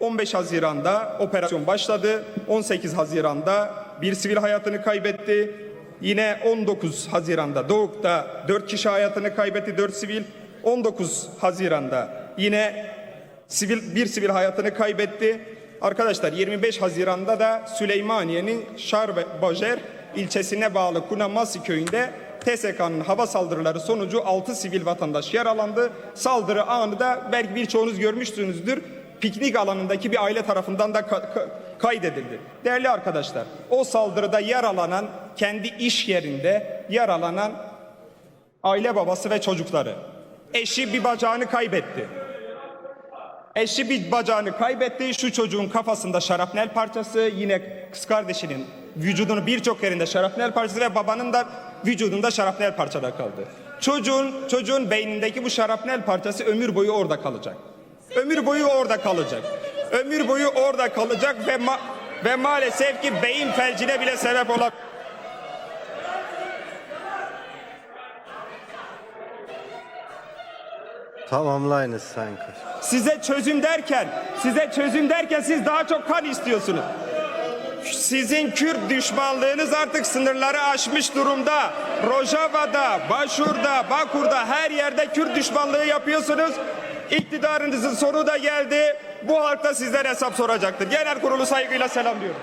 15 Haziran'da operasyon başladı. 18 Haziran'da bir sivil hayatını kaybetti. Yine 19 Haziran'da Doğuk'ta 4 kişi hayatını kaybetti, 4 sivil. 19 Haziran'da yine bir sivil hayatını kaybetti. Arkadaşlar 25 Haziran'da da Süleymaniye'nin Şarbajer ilçesine bağlı Kunamasi köyünde TSK'nın hava saldırıları sonucu 6 sivil vatandaş yaralandı. Saldırı anı da belki birçoğunuz görmüşsünüzdür. Piknik alanındaki bir aile tarafından da kaydedildi. Değerli arkadaşlar, o saldırıda yaralanan, kendi iş yerinde yaralanan aile babası ve çocukları. Eşi bir bacağını kaybetti. Eşi bir bacağını kaybetti. Şu çocuğun kafasında şarapnel parçası, yine kız kardeşinin vücudunun birçok yerinde şarapnel parçası ve babanın da vücudunda şarapnel parçalar kaldı. Çocuğun beynindeki bu şarapnel parçası ömür boyu orada kalacak. Ömür boyu orada kalacak. Ömür boyu orada kalacak ve maalesef ki beyin felcine bile sebep olabilir. Tamamlayınız Sayın Kaş. Size çözüm derken siz daha çok kan istiyorsunuz. Sizin Kürt düşmanlığınız artık sınırları aşmış durumda. Rojava'da, Başur'da, Bakur'da her yerde Kürt düşmanlığı yapıyorsunuz. İktidarınızın sonu da geldi. Bu halk da sizden hesap soracaktır. Genel kurulu saygıyla selamlıyorum.